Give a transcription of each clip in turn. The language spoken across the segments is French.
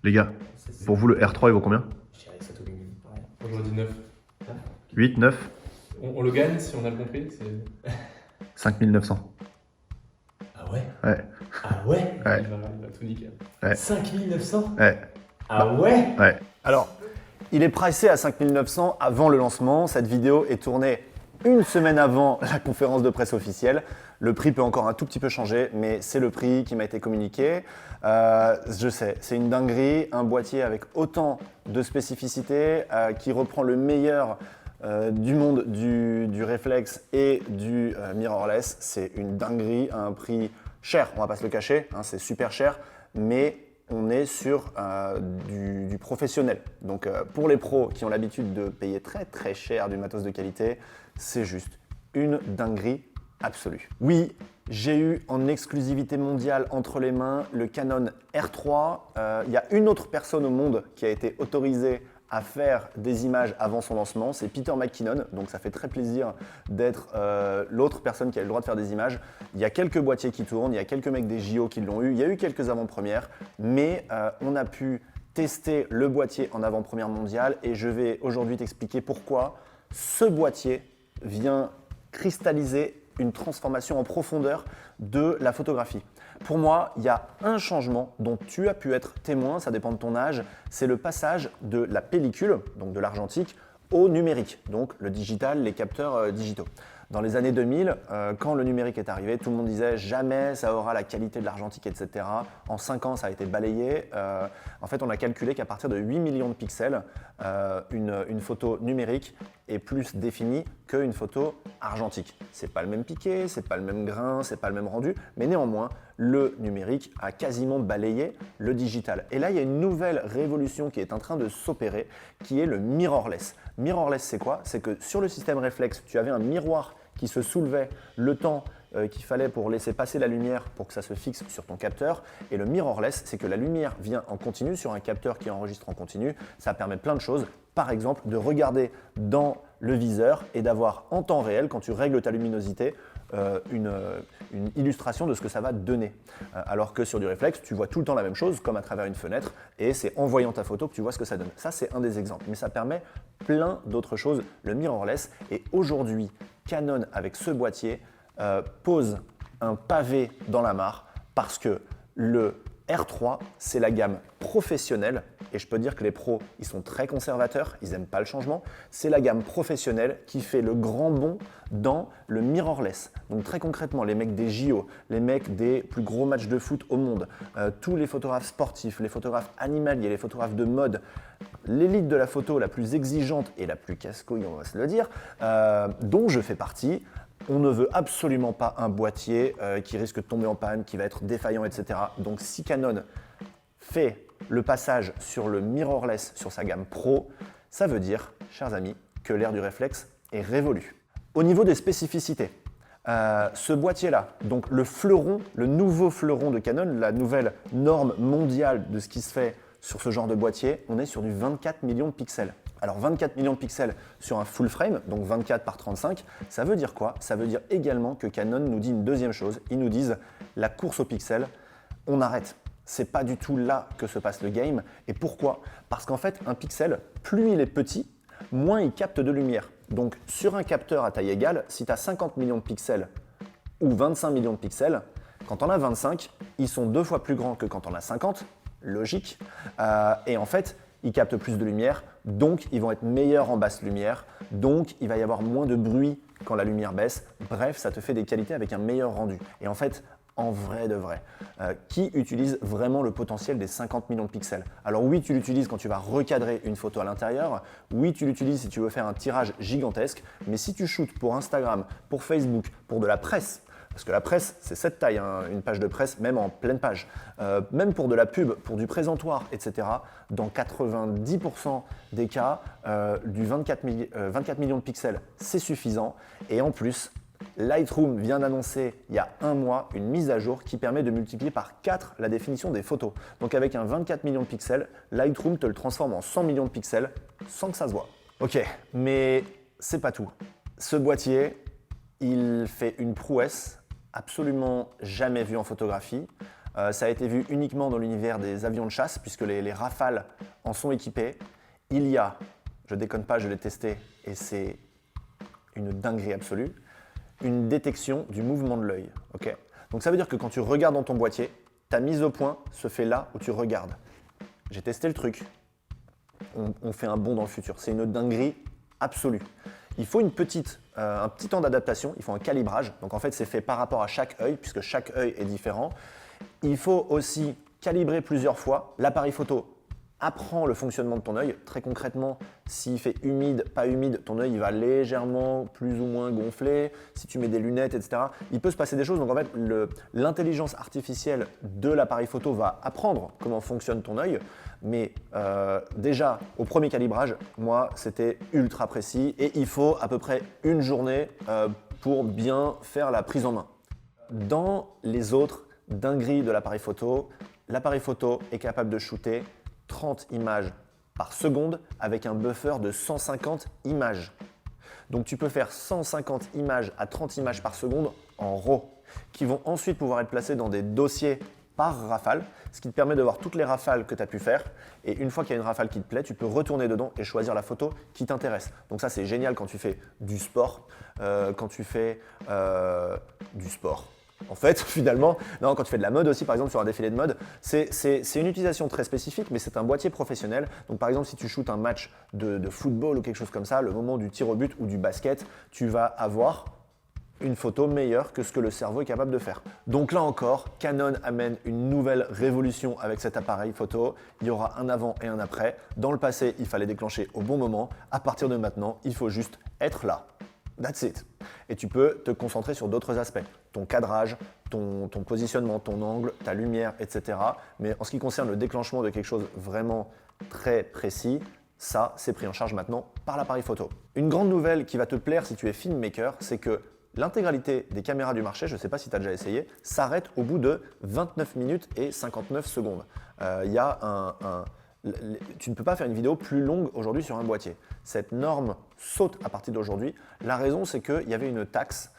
Les gars, pour vous, le R3, il vaut combien? Je dirais que 7 au minimum. Ouais. Moi j'aurais dit 9. 8, 9, On le gagne si on a le compris. C'est... 5900. Ah ouais? Ouais, Ah ouais? Ouais. Il va tout niquer. 5900? ouais, Ah ouais? ouais. Alors, il est pricé à 5900 avant le lancement. Cette vidéo est tournée une semaine avant la conférence de presse officielle. Le prix peut encore un tout petit peu changer, mais c'est le prix qui m'a été communiqué. Je sais, c'est une dinguerie, un boîtier avec autant de spécificités, qui reprend le meilleur du monde du réflexe et du mirrorless. C'est une dinguerie à un prix cher, on va pas se le cacher, hein, c'est super cher, mais on est sur du professionnel. Donc pour les pros qui ont l'habitude de payer très très cher du matos de qualité, c'est juste une dinguerie absolue. Oui, j'ai eu en exclusivité mondiale entre les mains le Canon R3. Il y a une autre personne au monde qui a été autorisée à faire des images avant son lancement, c'est Peter McKinnon, donc ça fait très plaisir d'être l'autre personne qui a eu le droit de faire des images. Il y a quelques boîtiers qui tournent, il y a quelques mecs des JO qui l'ont eu, il y a eu quelques avant-premières, mais on a pu tester le boîtier en avant-première mondiale et je vais aujourd'hui t'expliquer pourquoi ce boîtier vient cristalliser une transformation en profondeur de la photographie. Pour moi, il y a un changement dont tu as pu être témoin, ça dépend de ton âge, c'est le passage de la pellicule, donc de l'argentique, au numérique, donc le digital, les capteurs digitaux. Dans les années 2000, quand le numérique est arrivé, tout le monde disait jamais ça aura la qualité de l'argentique, etc. En 5 ans, ça a été balayé. En fait, on a calculé qu'à partir de 8 millions de pixels, une photo numérique est plus définie qu'une photo argentique. C'est pas le même piqué, c'est pas le même grain, c'est pas le même rendu, mais néanmoins, le numérique a quasiment balayé le digital. Et là, il y a une nouvelle révolution qui est en train de s'opérer, qui est le mirrorless. Mirrorless, c'est quoi? C'est que sur le système réflexe, tu avais un miroir qui se soulevait le temps qu'il fallait pour laisser passer la lumière pour que ça se fixe sur ton capteur. Et le mirrorless, c'est que la lumière vient en continu sur un capteur qui enregistre en continu. Ça permet plein de choses. Par exemple, de regarder dans le viseur et d'avoir en temps réel, quand tu règles ta luminosité, une illustration de ce que ça va donner. Alors que sur du réflexe, tu vois tout le temps la même chose, comme à travers une fenêtre, et c'est en voyant ta photo que tu vois ce que ça donne. Ça, c'est un des exemples, mais ça permet plein d'autres choses, le mirrorless. Et aujourd'hui, Canon, avec ce boîtier, pose un pavé dans la mare parce que le R3, c'est la gamme professionnelle, et je peux dire que les pros, ils sont très conservateurs, ils n'aiment pas le changement. C'est la gamme professionnelle qui fait le grand bond dans le mirrorless. Donc très concrètement, les mecs des JO, les mecs des plus gros matchs de foot au monde, tous les photographes sportifs, les photographes animaliers, les photographes de mode, l'élite de la photo la plus exigeante et la plus casse-couille, on va se le dire, dont je fais partie. On ne veut absolument pas un boîtier qui risque de tomber en panne, qui va être défaillant, etc. Donc si Canon fait le passage sur le mirrorless sur sa gamme Pro, ça veut dire, chers amis, que l'ère du réflexe est révolue. Au niveau des spécificités, ce boîtier-là, donc le fleuron, le nouveau fleuron de Canon, la nouvelle norme mondiale de ce qui se fait sur ce genre de boîtier, on est sur du 24 millions de pixels. Alors 24 millions de pixels sur un full frame, donc 24 par 35, ça veut dire quoi? Ça veut dire également que Canon nous dit une deuxième chose. Ils nous disent la course aux pixels, on arrête. C'est pas du tout là que se passe le game. Et pourquoi? Parce qu'en fait, un pixel, plus il est petit, moins il capte de lumière. Donc sur un capteur à taille égale, si tu as 50 millions de pixels ou 25 millions de pixels, quand on a 25, ils sont 2 fois plus grands que quand on a 50, logique. Et en fait, ils captent plus de lumière, donc ils vont être meilleurs en basse lumière, donc il va y avoir moins de bruit quand la lumière baisse. Bref, ça te fait des qualités avec un meilleur rendu. Et en fait, en vrai de vrai, qui utilise vraiment le potentiel des 50 millions de pixels? Alors oui, tu l'utilises quand tu vas recadrer une photo à l'intérieur, oui, tu l'utilises si tu veux faire un tirage gigantesque, mais si tu shootes pour Instagram, pour Facebook, pour de la presse, parce que la presse, c'est cette taille, hein, une page de presse, même en pleine page. Même pour de la pub, pour du présentoir, etc., dans 90% des cas, du 24 millions de pixels, c'est suffisant. Et en plus, Lightroom vient d'annoncer il y a un mois une mise à jour qui permet de multiplier par 4 la définition des photos. Donc avec un 24 millions de pixels, Lightroom te le transforme en 100 millions de pixels sans que ça se voit. Ok, mais c'est pas tout. Ce boîtier, il fait une prouesse absolument jamais vue en photographie. Ça a été vu uniquement dans l'univers des avions de chasse, puisque les Rafales en sont équipés. Il y a, je déconne pas, je l'ai testé, et c'est une dinguerie absolue, une détection du mouvement de l'œil. Okay, donc ça veut dire que quand tu regardes dans ton boîtier, ta mise au point se fait là où tu regardes. J'ai testé le truc. On fait un bond dans le futur. C'est une dinguerie absolue. Il faut un petit temps d'adaptation, il faut un calibrage. Donc en fait, c'est fait par rapport à chaque œil, puisque chaque œil est différent. Il faut aussi calibrer plusieurs fois. L'appareil photo apprend le fonctionnement de ton œil. Très concrètement, s'il fait humide, pas humide, ton œil il va légèrement plus ou moins gonfler. Si tu mets des lunettes, etc., il peut se passer des choses. Donc en fait, l'intelligence artificielle de l'appareil photo va apprendre comment fonctionne ton œil. Mais déjà, au premier calibrage, moi, c'était ultra précis et il faut à peu près une journée pour bien faire la prise en main. Dans les autres dingueries de l'appareil photo est capable de shooter 30 images par seconde avec un buffer de 150 images. Donc tu peux faire 150 images à 30 images par seconde en RAW qui vont ensuite pouvoir être placées dans des dossiers par rafale, ce qui te permet de voir toutes les rafales que tu as pu faire. Et une fois qu'il y a une rafale qui te plaît, tu peux retourner dedans et choisir la photo qui t'intéresse. Donc ça, c'est génial quand tu fais du sport, quand tu fais du sport. En fait, finalement, non, quand tu fais de la mode aussi, par exemple sur un défilé de mode, c'est une utilisation très spécifique, mais c'est un boîtier professionnel. Donc par exemple, si tu shootes un match de football ou quelque chose comme ça, le moment du tir au but ou du basket, tu vas avoir une photo meilleure que ce que le cerveau est capable de faire. Donc là encore, Canon amène une nouvelle révolution avec cet appareil photo. Il y aura un avant et un après. Dans le passé, il fallait déclencher au bon moment. À partir de maintenant, il faut juste être là. That's it. Et tu peux te concentrer sur d'autres aspects. Ton cadrage, ton positionnement, ton angle, ta lumière, etc. Mais en ce qui concerne le déclenchement de quelque chose vraiment très précis, ça, c'est pris en charge maintenant par l'appareil photo. Une grande nouvelle qui va te plaire si tu es filmmaker, c'est que l'intégralité des caméras du marché, je ne sais pas si tu as déjà essayé, s'arrête au bout de 29 minutes et 59 secondes. Tu ne peux pas faire une vidéo plus longue aujourd'hui sur un boîtier. Cette norme saute à partir d'aujourd'hui. La raison, c'est qu'il y avait une taxe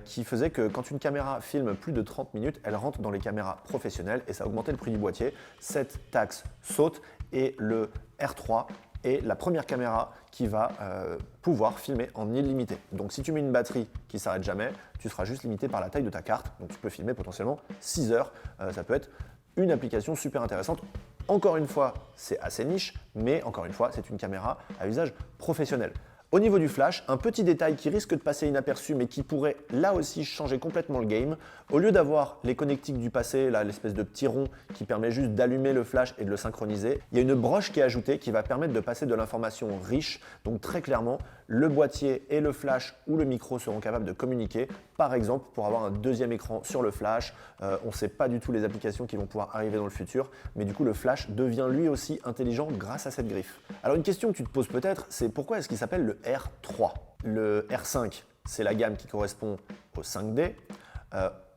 qui faisait que quand une caméra filme plus de 30 minutes, elle rentre dans les caméras professionnelles et ça augmentait le prix du boîtier. Cette taxe saute et le R3 est la première caméra qui va pouvoir filmer en illimité. Donc si tu mets une batterie qui ne s'arrête jamais, tu seras juste limité par la taille de ta carte. Donc tu peux filmer potentiellement 6 heures. Ça peut être une application super intéressante. Encore une fois, c'est assez niche, mais encore une fois, c'est une caméra à usage professionnel. Au niveau du flash, un petit détail qui risque de passer inaperçu mais qui pourrait là aussi changer complètement le game. Au lieu d'avoir les connectiques du passé, là l'espèce de petit rond qui permet juste d'allumer le flash et de le synchroniser, il y a une broche qui est ajoutée qui va permettre de passer de l'information riche. Donc très clairement, le boîtier et le flash ou le micro seront capables de communiquer. Par exemple, pour avoir un deuxième écran sur le flash, on ne sait pas du tout les applications qui vont pouvoir arriver dans le futur, mais du coup le flash devient lui aussi intelligent grâce à cette griffe. Alors une question que tu te poses peut-être, c'est pourquoi est-ce qu'il s'appelle le R3 ? Le R5, c'est la gamme qui correspond au 5D.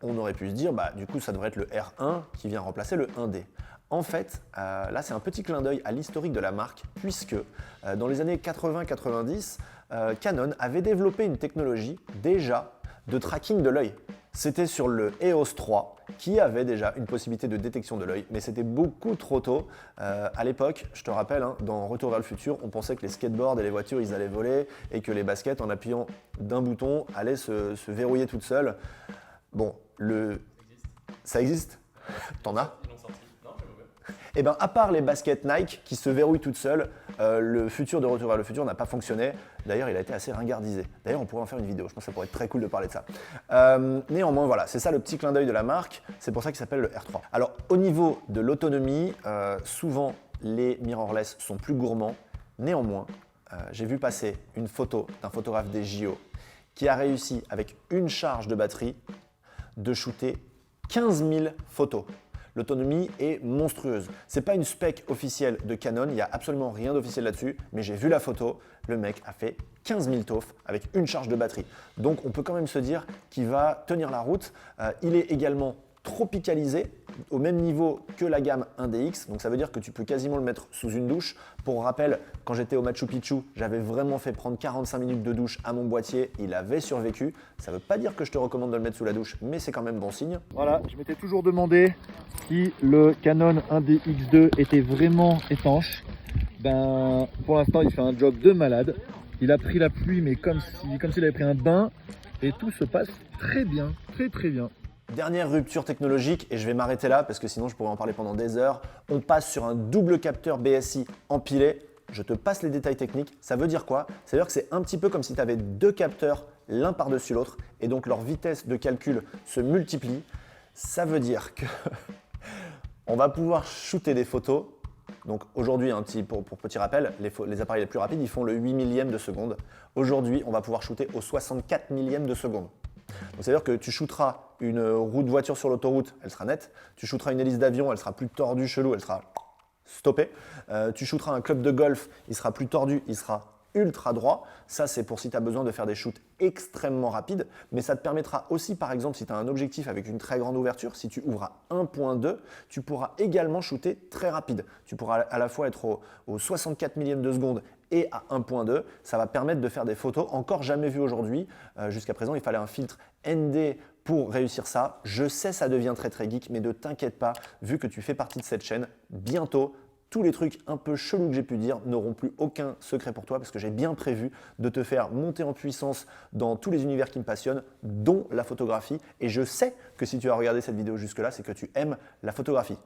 On aurait pu se dire, du coup ça devrait être le R1 qui vient remplacer le 1D. En fait, là c'est un petit clin d'œil à l'historique de la marque, puisque dans les années 80-90, Canon avait développé une technologie déjà de tracking de l'œil. C'était sur le EOS 3 qui avait déjà une possibilité de détection de l'œil, mais c'était beaucoup trop tôt. À l'époque, je te rappelle, dans Retour vers le futur, on pensait que les skateboards et les voitures, ils allaient voler et que les baskets, en appuyant d'un bouton, allaient se verrouiller toutes seules. Bon, ça existe ? T'en as ? Ils l'ont sorti. Non, c'est mauvais. Eh bien, à part les baskets Nike qui se verrouillent toutes seules, le futur de Retour vers le futur n'a pas fonctionné. D'ailleurs, il a été assez ringardisé. D'ailleurs, on pourrait en faire une vidéo. Je pense que ça pourrait être très cool de parler de ça. Néanmoins, voilà, c'est ça le petit clin d'œil de la marque. C'est pour ça qu'il s'appelle le R3. Alors, au niveau de l'autonomie, souvent, les mirrorless sont plus gourmands. Néanmoins, j'ai vu passer une photo d'un photographe des JO qui a réussi, avec une charge de batterie, de shooter 15 000 photos. L'autonomie est monstrueuse. C'est pas une spec officielle de Canon, il n'y a absolument rien d'officiel là-dessus, mais j'ai vu la photo, le mec a fait 15 000 TOF avec une charge de batterie. Donc on peut quand même se dire qu'il va tenir la route. Il est également tropicalisé au même niveau que la gamme 1DX. Donc ça veut dire que tu peux quasiment le mettre sous une douche. Pour rappel, quand j'étais au Machu Picchu, j'avais vraiment fait prendre 45 minutes de douche à mon boîtier. Il avait survécu. Ça ne veut pas dire que je te recommande de le mettre sous la douche, mais c'est quand même bon signe. Voilà, je m'étais toujours demandé si le Canon 1DX2 était vraiment étanche. Ben, pour l'instant, il fait un job de malade. Il a pris la pluie, mais comme s'il avait pris un bain. Et tout se passe très bien, très bien. Dernière rupture technologique, et je vais m'arrêter là parce que sinon je pourrais en parler pendant des heures. On passe sur un double capteur BSI empilé. Je te passe les détails techniques. Ça veut dire quoi? Ça veut dire que c'est un petit peu comme si tu avais deux capteurs l'un par-dessus l'autre et donc leur vitesse de calcul se multiplie. Ça veut dire que on va pouvoir shooter des photos. Donc aujourd'hui, pour petit rappel, les appareils les plus rapides, ils font le 8 millième de seconde. Aujourd'hui, on va pouvoir shooter au 64 millième de seconde. Donc c'est-à-dire que tu shooteras une roue de voiture sur l'autoroute, elle sera nette. Tu shooteras une hélice d'avion, elle sera plus tordue, chelou, elle sera stoppée. Tu shooteras un club de golf, il sera plus tordu, il sera ultra droit. Ça, c'est pour si tu as besoin de faire des shoots extrêmement rapides. Mais ça te permettra aussi, par exemple, si tu as un objectif avec une très grande ouverture, si tu ouvres à 1.2, tu pourras également shooter très rapide. Tu pourras à la fois être au 64 millième de seconde et à 1.2. Ça va permettre de faire des photos encore jamais vues aujourd'hui. Jusqu'à présent, il fallait un filtre ND pour réussir ça. Je sais, ça devient très geek, mais ne t'inquiète pas, vu que tu fais partie de cette chaîne, bientôt, tous les trucs un peu chelous que j'ai pu dire n'auront plus aucun secret pour toi parce que j'ai bien prévu de te faire monter en puissance dans tous les univers qui me passionnent, dont la photographie. Et je sais que si tu as regardé cette vidéo jusque-là, c'est que tu aimes la photographie.